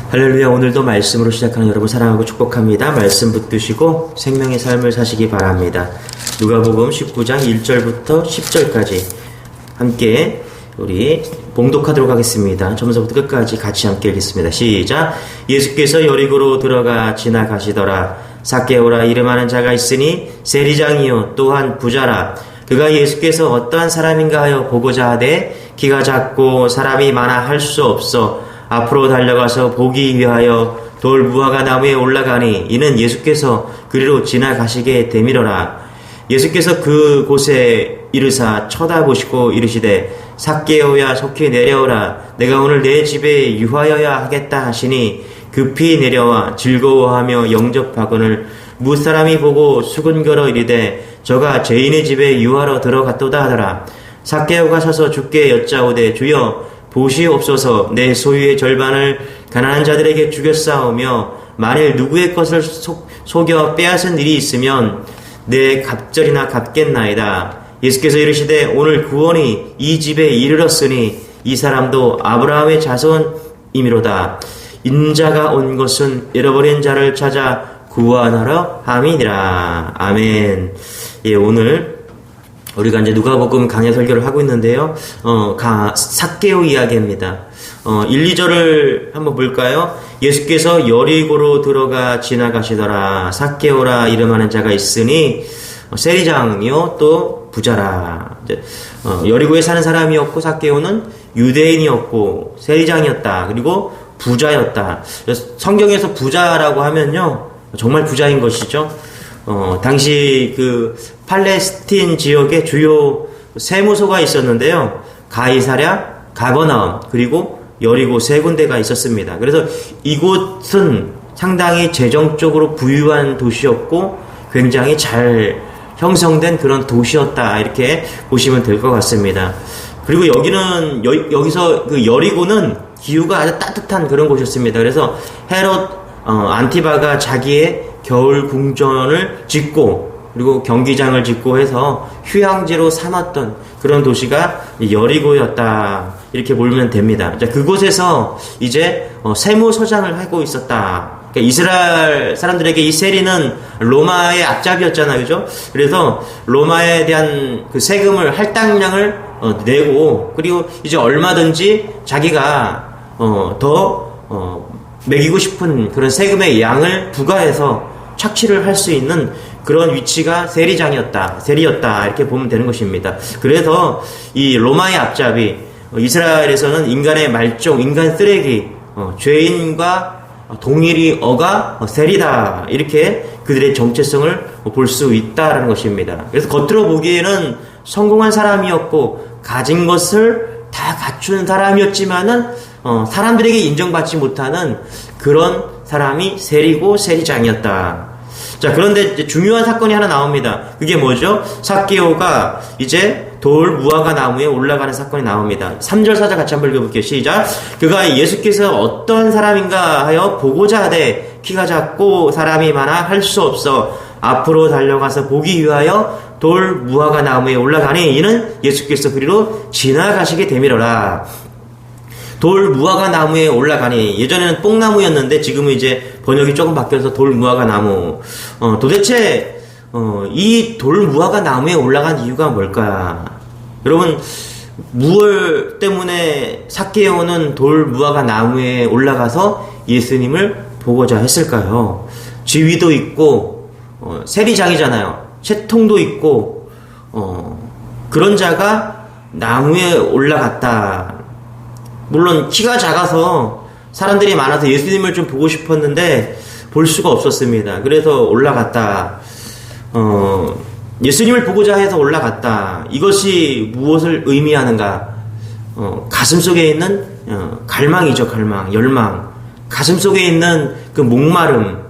할렐루야. 오늘도 말씀으로 시작하는 여러분 사랑하고 축복합니다. 말씀 붙드시고 생명의 삶을 사시기 바랍니다. 누가복음 19장 1절부터 10절까지 함께 우리 봉독하도록 하겠습니다. 처음부터 끝까지 같이 함께 읽겠습니다. 시작. 예수께서 여리고로 들어가 지나가시더라. 삭개오라 이름하는 자가 있으니 세리장이요 또한 부자라. 그가 예수께서 어떠한 사람인가 하여 보고자 하되 키가 작고 사람이 많아 할 수 없어 앞으로 달려가서 보기 위하여 돌 무화과 나무에 올라가니 이는 예수께서 그리로 지나가시게 되밀어라. 예수께서 그 곳에 이르사 쳐다보시고 이르시되 삭개오야 속히 내려오라. 내가 오늘 내 집에 유하여야 하겠다 하시니 급히 내려와 즐거워하며 영접하거늘 무사람이 보고 수근거러 이르되 저가 죄인의 집에 유하러 들어갔도다 하더라. 삭개오가 서서 주께 여짜오되 주여 보시옵소서. 내 소유의 절반을 가난한 자들에게 주겼사오며 만일 누구의 것을 속여 빼앗은 일이 있으면 내 갑절이나 갚겠나이다. 예수께서 이르시되 오늘 구원이 이 집에 이르렀으니 이 사람도 아브라함의 자손이미로다. 인자가 온 것은 잃어버린 자를 찾아 구원하러 함이니라. 아멘. 예, 오늘 우리가 이제 누가복음 강해 설교를 하고 있는데요. 삭개오 이야기입니다. 1, 2절을 한번 볼까요? 예수께서 여리고로 들어가 지나가시더라. 삭개오라 이름하는 자가 있으니 세리장이요 또 부자라. 여리고에 사는 사람이었고 삭개오는 유대인이었고 세리장이었다. 그리고 부자였다. 성경에서 부자라고 하면요 정말 부자인 것이죠. 당시 그 팔레스틴 지역에 주요 세무소가 있었는데요. 가이사랴, 가버나움, 그리고 여리고 세 군데가 있었습니다. 그래서 이곳은 상당히 재정적으로 부유한 도시였고 굉장히 잘 형성된 그런 도시였다. 이렇게 보시면 될 것 같습니다. 그리고 여기는 여기서 그 여리고는 기후가 아주 따뜻한 그런 곳이었습니다. 그래서 헤롯 안티바가 자기의 겨울 궁전을 짓고 그리고 경기장을 짓고 해서 휴양지로 삼았던 그런 도시가 여리고였다. 이렇게 보면 됩니다. 자, 그곳에서 이제 세무서장을 하고 있었다. 그러니까 이스라엘 사람들에게 이 세리는 로마의 앞잡이였잖아요. 그죠? 그래서 로마에 대한 그 세금을 할당량을 내고 그리고 이제 얼마든지 자기가 더 매기고 싶은 그런 세금의 양을 부과해서 착취를 할 수 있는 그런 위치가 세리장이었다, 세리였다 이렇게 보면 되는 것입니다. 그래서 이 로마의 앞잡이 이스라엘에서는 인간의 말종, 인간 쓰레기, 죄인과 동일이 어가 세리다 이렇게 그들의 정체성을 볼 수 있다라는 것입니다. 그래서 겉으로 보기에는 성공한 사람이었고 가진 것을 다 갖춘 사람이었지만은 사람들에게 인정받지 못하는 그런 사람이 세리고 세리장이었다. 자, 그런데 이제 중요한 사건이 하나 나옵니다. 그게 뭐죠? 삭개오가 이제 돌 무화과 나무에 올라가는 사건이 나옵니다. 3절 4절 같이 한번 읽어볼게요. 시작. 그가 예수께서 어떤 사람인가 하여 보고자 하되 키가 작고 사람이 많아 할 수 없어 앞으로 달려가서 보기 위하여 돌 무화과 나무에 올라가니 이는 예수께서 그리로 지나가시게 되밀어라. 돌 무화과 나무에 올라가니 예전에는 뽕나무였는데 지금은 이제 번역이 조금 바뀌어서 돌 무화과 나무. 도대체 이 돌 무화과 나무에 올라간 이유가 뭘까? 여러분 무엇 때문에 삭개오는 돌 무화과 나무에 올라가서 예수님을 보고자 했을까요? 지위도 있고 세리장이잖아요. 채통도 있고 그런 자가 나무에 올라갔다. 물론 키가 작아서 사람들이 많아서 예수님을 좀 보고 싶었는데 볼 수가 없었습니다. 그래서 올라갔다. 예수님을 보고자 해서 올라갔다. 이것이 무엇을 의미하는가? 가슴 속에 있는 갈망이죠. 갈망, 열망. 가슴 속에 있는 그 목마름.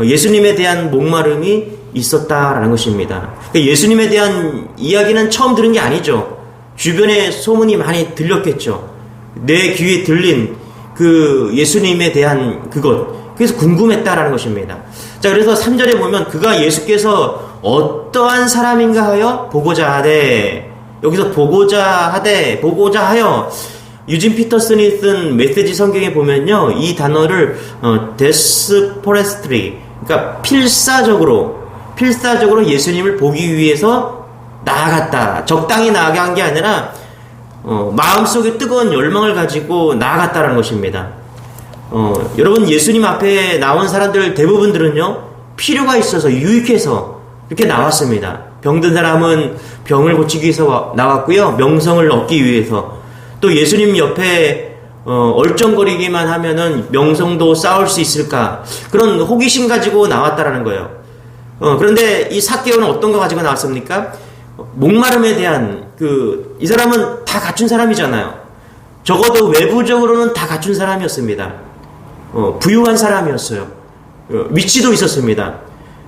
예수님에 대한 목마름이 있었다라는 것입니다. 그러니까 예수님에 대한 이야기는 처음 들은 게 아니죠. 주변에 소문이 많이 들렸겠죠. 내 귀에 들린 그 예수님에 대한 그것, 그래서 궁금했다라는 것입니다. 자, 그래서 3절에 보면 그가 예수께서 어떠한 사람인가 하여 보고자 하되, 여기서 보고자 하여 유진 피터슨이 쓴 메시지 성경에 보면요, 이 단어를 desperately, 그러니까 필사적으로 예수님을 보기 위해서 나아갔다. 적당히 나아간 게 아니라 마음속에 뜨거운 열망을 가지고 나아갔다라는 것입니다. 여러분, 예수님 앞에 나온 사람들 대부분들은요, 필요가 있어서 유익해서 이렇게 나왔습니다. 병든 사람은 병을 고치기 위해서 나왔고요, 명성을 얻기 위해서. 또 예수님 옆에 얼쩡거리기만 하면은 명성도 쌓을 수 있을까, 그런 호기심 가지고 나왔다라는 거예요. 그런데 이 삭개오는 어떤 거 가지고 나왔습니까? 목마름에 대한 이 사람은 다 갖춘 사람이잖아요. 적어도 외부적으로는 다 갖춘 사람이었습니다. 부유한 사람이었어요. 위치도 있었습니다.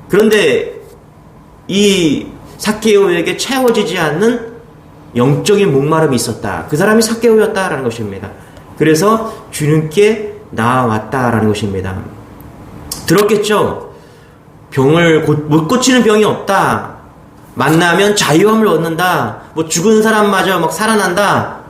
그런데 이 삭개오에게 채워지지 않는 영적인 목마름이 있었다. 그 사람이 삭개오였다라는 것입니다. 그래서 주님께 나아왔다라는 것입니다. 들었겠죠? 병을 못 고치는 병이 없다. 만나면 자유함을 얻는다. 죽은 사람마저 막 살아난다.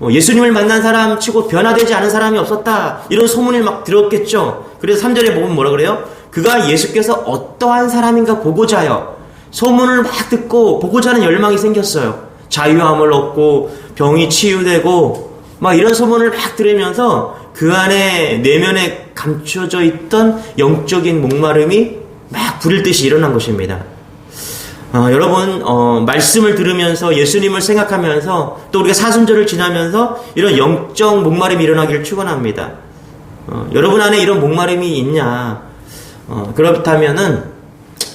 예수님을 만난 사람 치고 변화되지 않은 사람이 없었다. 이런 소문을 막 들었겠죠. 그래서 3절에 보면 뭐라 그래요? 그가 예수께서 어떠한 사람인가 보고자 하여, 소문을 막 듣고 보고자 하는 열망이 생겼어요. 자유함을 얻고 병이 치유되고 막 이런 소문을 막 들으면서 그 안에 내면에 감춰져 있던 영적인 목마름이 막 불일 듯이 일어난 것입니다. 여러분, 말씀을 들으면서 예수님을 생각하면서 또 우리가 사순절을 지나면서 이런 영적 목마름이 일어나기를 축원합니다. 여러분 안에 이런 목마름이 있냐? 그렇다면은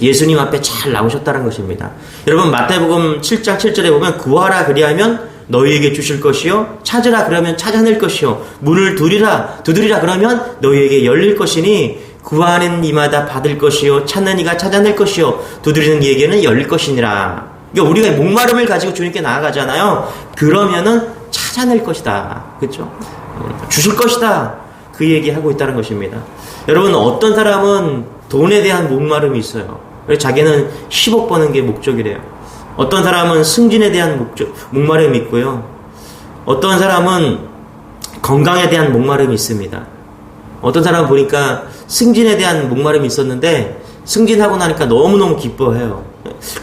예수님 앞에 잘 나오셨다는 것입니다. 여러분, 마태복음 7장 7절에 보면 구하라 그리하면 너희에게 주실 것이요, 찾으라 그러면 찾아낼 것이요, 문을 두드리라 그러면 너희에게 열릴 것이니 구하는 이마다 받을 것이요, 찾는 이가 찾아낼 것이요, 두드리는 이에게는 열릴 것이니라. 그러니까 우리가 목마름을 가지고 주님께 나아가잖아요. 그러면은 찾아낼 것이다. 그렇죠? 주실 것이다. 그 얘기하고 있다는 것입니다. 여러분, 어떤 사람은 돈에 대한 목마름이 있어요. 그래서 자기는 10억 버는 게 목적이래요. 어떤 사람은 승진에 대한 목마름이 있고요. 어떤 사람은 건강에 대한 목마름이 있습니다. 어떤 사람은 보니까 승진에 대한 목마름이 있었는데 승진하고 나니까 너무너무 기뻐해요.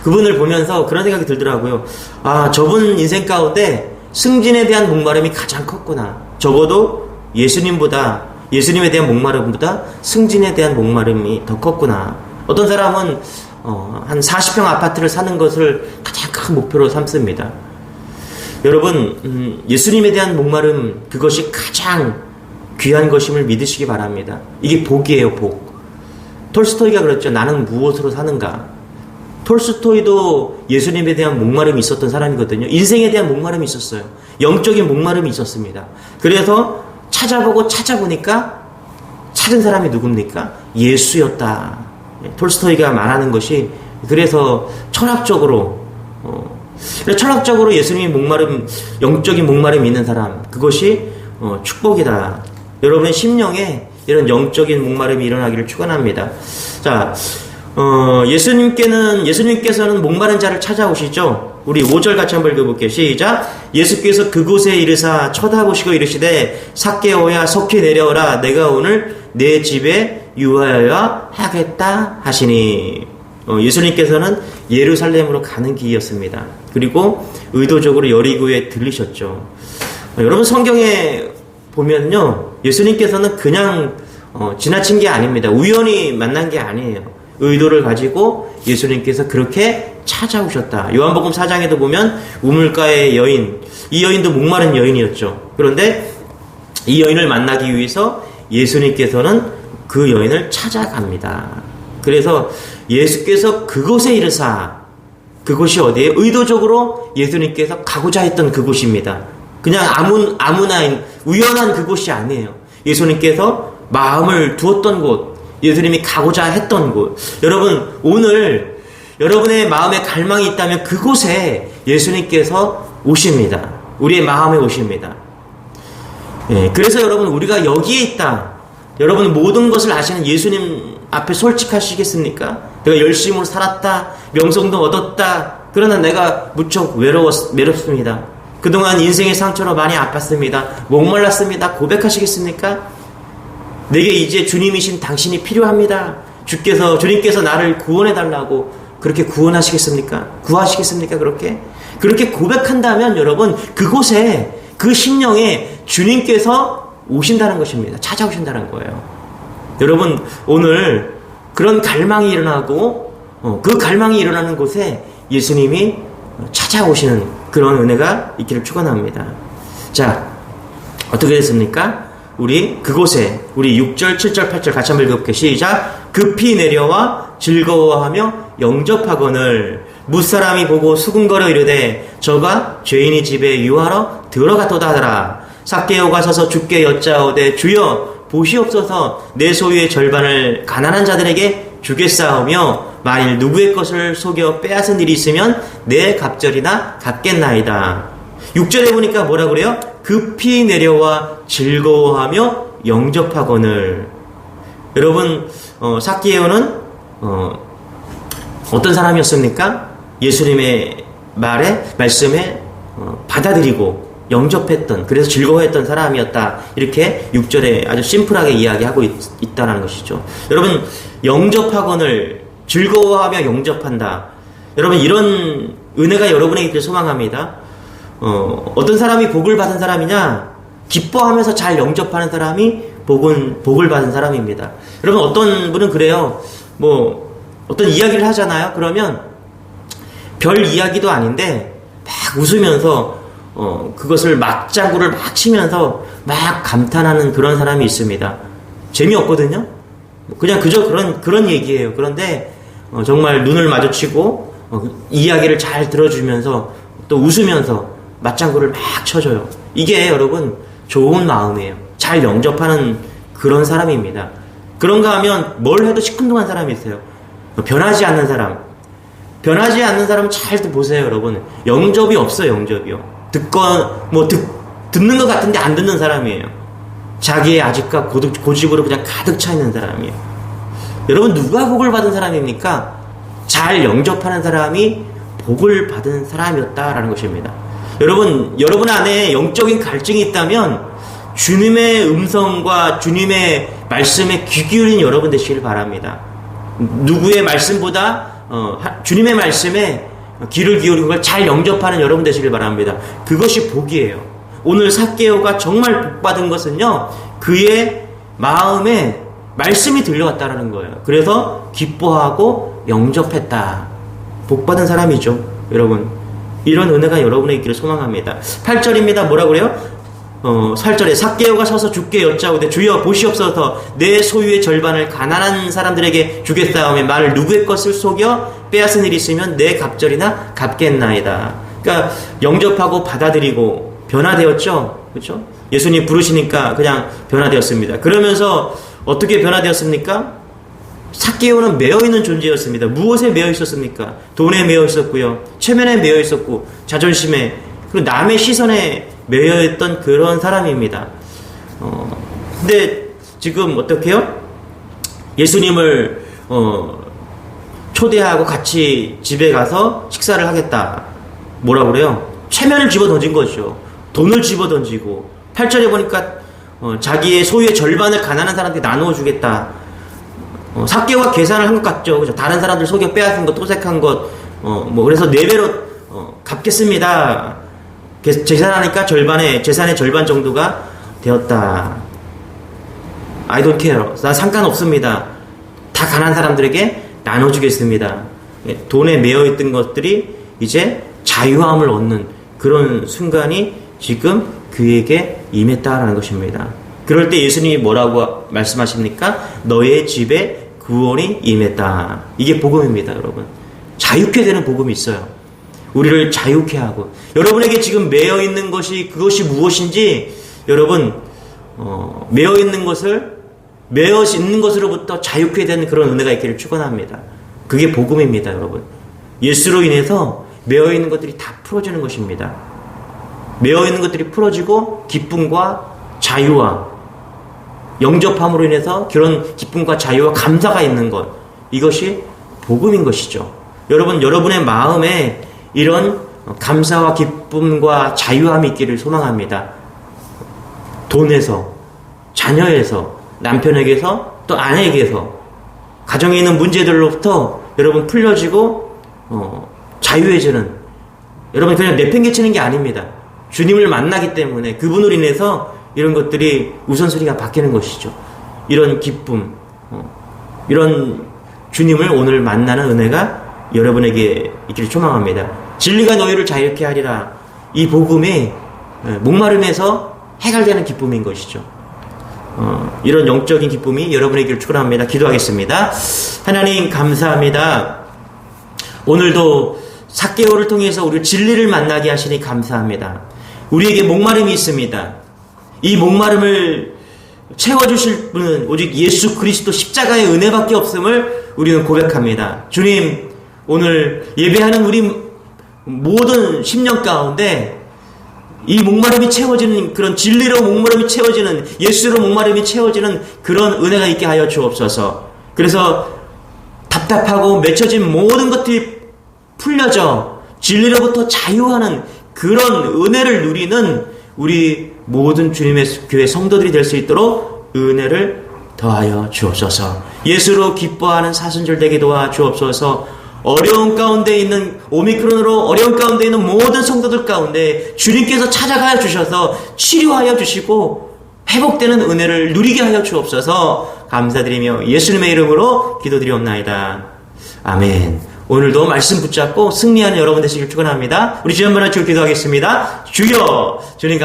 그분을 보면서 그런 생각이 들더라고요. 저분 인생 가운데 승진에 대한 목마름이 가장 컸구나. 적어도 예수님에 대한 목마름보다 승진에 대한 목마름이 더 컸구나. 어떤 사람은 한 40평 아파트를 사는 것을 가장 큰 목표로 삼습니다. 여러분, 예수님에 대한 목마름, 그것이 가장 귀한 것임을 믿으시기 바랍니다. 이게 복이에요, 복. 톨스토이가 그랬죠. 나는 무엇으로 사는가. 톨스토이도 예수님에 대한 목마름이 있었던 사람이거든요. 인생에 대한 목마름이 있었어요. 영적인 목마름이 있었습니다. 그래서 찾아보니까 찾은 사람이 누굽니까? 예수였다. 톨스토이가 말하는 것이, 그래서 철학적으로 예수님의 목마름, 영적인 목마름이 있는 사람, 그것이 축복이다. 여러분의 심령에 이런 영적인 목마름이 일어나기를 축원합니다. 자, 예수님께서는 목마른 자를 찾아오시죠. 우리 5절 같이 한번 읽어볼게요. 시작. 예수께서 그곳에 이르사 쳐다보시고 이르시되 삭개오야 속히 내려오라. 내가 오늘 내 집에 유하여야 하겠다 하시니. 예수님께서는 예루살렘으로 가는 길이었습니다. 그리고 의도적으로 여리고에 들리셨죠. 여러분, 성경에 보면요, 예수님께서는 그냥 지나친 게 아닙니다. 우연히 만난 게 아니에요. 의도를 가지고 예수님께서 그렇게 찾아오셨다. 요한복음 4장에도 보면 우물가의 여인, 이 여인도 목마른 여인이었죠. 그런데 이 여인을 만나기 위해서 예수님께서는 그 여인을 찾아갑니다. 그래서 예수께서 그곳에 이르사, 그곳이 어디예요? 의도적으로 예수님께서 가고자 했던 그곳입니다. 그냥 아무나 우연한 그곳이 아니에요. 예수님께서 마음을 두었던 곳, 예수님이 가고자 했던 곳. 여러분, 오늘 여러분의 마음에 갈망이 있다면 그곳에 예수님께서 오십니다. 우리의 마음에 오십니다. 그래서 여러분, 우리가 여기에 있다. 여러분, 모든 것을 아시는 예수님 앞에 솔직하시겠습니까? 내가 열심으로 살았다, 명성도 얻었다, 그러나 내가 무척 외롭습니다. 그동안 인생의 상처로 많이 아팠습니다. 목말랐습니다. 고백하시겠습니까? 내게 이제 주님이신 당신이 필요합니다. 주님께서 나를 구원해달라고 그렇게 구원하시겠습니까? 구하시겠습니까? 그렇게 고백한다면 여러분, 그곳에, 그 심령에 주님께서 오신다는 것입니다. 찾아오신다는 거예요. 여러분, 오늘 그런 갈망이 일어나고, 그 갈망이 일어나는 곳에 예수님이 찾아오시는 그런 은혜가 있기를 축원합니다. 자, 어떻게 됐습니까? 우리 그곳에, 우리 6절, 7절, 8절 같이 한번 읽어볼게요. 시작. 급히 내려와 즐거워하며 영접하거늘 무사람이 보고 수군거려 이르되 저가 죄인의 집에 유하러 들어갔도다 하더라. 삭개오가 서서 주께 여짜오되 주여 보시옵소서 내 소유의 절반을 가난한 자들에게 주겠사오며 만일 누구의 것을 속여 빼앗은 일이 있으면 내 갑절이나 갚겠나이다. 6절에 보니까 뭐라 그래요? 급히 내려와 즐거워하며 영접하거늘. 여러분, 삭개오는 어떤 사람이었습니까? 예수님의 말씀에 받아들이고 영접했던, 그래서 즐거워했던 사람이었다. 이렇게 6절에 아주 심플하게 이야기하고 있다는 것이죠. 여러분, 영접하거늘, 즐거워하며 영접한다. 여러분, 이런 은혜가 여러분에게 있기를 소망합니다. 어떤 사람이 복을 받은 사람이냐? 기뻐하면서 잘 영접하는 사람이 복을 받은 사람입니다. 여러분, 어떤 분은 그래요. 어떤 이야기를 하잖아요. 그러면 별 이야기도 아닌데 막 웃으면서 그것을 막장구를 막 치면서 막 감탄하는 그런 사람이 있습니다. 재미없거든요. 그냥 그저 그런 얘기예요. 그런데 정말 눈을 마주치고 이야기를 잘 들어주면서 또 웃으면서 맞장구를 막 쳐줘요. 이게 여러분 좋은 마음이에요. 잘 영접하는 그런 사람입니다. 그런가 하면 뭘 해도 시큰둥한 사람이 있어요. 변하지 않는 사람. 변하지 않는 사람 잘 보세요, 여러분. 영접이 없어요, 영접이요. 듣는 것 같은데 안 듣는 사람이에요. 자기의 아집과 고집으로 그냥 가득 차 있는 사람이에요. 여러분, 누가 복을 받은 사람입니까? 잘 영접하는 사람이 복을 받은 사람이었다라는 것입니다. 여러분 안에 영적인 갈증이 있다면 주님의 음성과 주님의 말씀에 귀 기울인 여러분 되시길 바랍니다. 누구의 말씀보다 주님의 말씀에 귀를 기울이고 그걸 잘 영접하는 여러분 되시길 바랍니다. 그것이 복이에요. 오늘 삭개오가 정말 복받은 것은요, 그의 마음에 말씀이 들려왔다라는 거예요. 그래서 기뻐하고 영접했다. 복받은 사람이죠, 여러분. 이런 은혜가 여러분에게 있기를 소망합니다. 8절입니다. 뭐라 그래요? 8절에 삭개오가 서서 주께 여짜오되 주여 보시옵소서 내 소유의 절반을 가난한 사람들에게 주겠사오며 만일 누구의 것을 속여 빼앗은 일이 있으면 내 갑절이나 갚겠나이다. 그러니까 영접하고 받아들이고 변화되었죠. 그렇죠? 예수님 부르시니까 그냥 변화되었습니다. 그러면서 어떻게 변화되었습니까? 삭개오는 매여있는 존재였습니다. 무엇에 매여 있었습니까? 돈에 매여 있었고요. 체면에 매여 있었고 자존심에, 그리고 남의 시선에 매여있던 그런 사람입니다. 근데 지금 어떻게요? 예수님을 초대하고 같이 집에 가서 식사를 하겠다. 뭐라 그래요? 체면을 집어 던진 거죠. 돈을 집어 던지고 8절에 보니까 자기의 소유의 절반을 가난한 사람한테 나누어 주겠다. 삭개오가 계산을 한 것 같죠. 그죠? 다른 사람들 속여 빼앗은 것, 토색한 것, 그래서 4배로 갚겠습니다. 계산하니까 재산의 절반 정도가 되었다. I don't care. 나 상관없습니다. 다 가난한 사람들에게 나눠주겠습니다. 돈에 매여있던 것들이 이제 자유함을 얻는 그런 순간이 지금 그에게 임했다라는 것입니다. 그럴 때 예수님이 뭐라고 말씀하십니까? 너의 집에 구원이 임했다. 이게 복음입니다, 여러분. 자유케 되는 복음이 있어요. 우리를 자유케 하고, 여러분에게 지금 매여 있는 것이 그것이 무엇인지 여러분 매여 있는 것으로부터 자유케 되는 그런 은혜가 있기를 축원합니다. 그게 복음입니다, 여러분. 예수로 인해서 매여 있는 것들이 다 풀어지는 것입니다. 매여 있는 것들이 풀어지고 기쁨과 자유와 영접함으로 인해서 그런 기쁨과 자유와 감사가 있는 것, 이것이 복음인 것이죠. 여러분, 여러분의 마음에 이런 감사와 기쁨과 자유함이 있기를 소망합니다. 돈에서, 자녀에서, 남편에게서, 또 아내에게서, 가정에 있는 문제들로부터 여러분 풀려지고 자유해지는, 여러분 그냥 내팽개치는 게 아닙니다. 주님을 만나기 때문에 그분으로 인해서 이런 것들이 우선순위가 바뀌는 것이죠. 이런 기쁨, 이런 주님을 오늘 만나는 은혜가 여러분에게 있기를 소망합니다. 진리가 너희를 자유케 하리라. 이 복음이 목마름에서 해결되는 기쁨인 것이죠. 이런 영적인 기쁨이 여러분에게 축원합니다. 기도하겠습니다. 하나님 감사합니다. 오늘도 삭개오를 통해서 우리 진리를 만나게 하시니 감사합니다. 우리에게 목마름이 있습니다. 이 목마름을 채워주실 분은 오직 예수 그리스도 십자가의 은혜밖에 없음을 우리는 고백합니다. 주님, 오늘 예배하는 우리 모든 심령 가운데 이 목마름이 채워지는, 그런 진리로 목마름이 채워지는, 예수로 목마름이 채워지는 그런 은혜가 있게 하여 주옵소서. 그래서 답답하고 맺혀진 모든 것들이 풀려져 진리로부터 자유하는 그런 은혜를 누리는 우리 모든 주님의 교회 성도들이 될 수 있도록 은혜를 더하여 주옵소서. 예수로 기뻐하는 사순절 되게 도와 주옵소서. 어려운 가운데 있는, 오미크론으로 어려운 가운데 있는 모든 성도들 가운데 주님께서 찾아가여 주셔서 치료하여 주시고 회복되는 은혜를 누리게 하여 주옵소서. 감사드리며 예수님의 이름으로 기도드리옵나이다. 아멘. 오늘도 말씀 붙잡고 승리하는 여러분 되시길 축원합니다. 우리 주여 한번 하시고 기도하겠습니다. 주여, 주님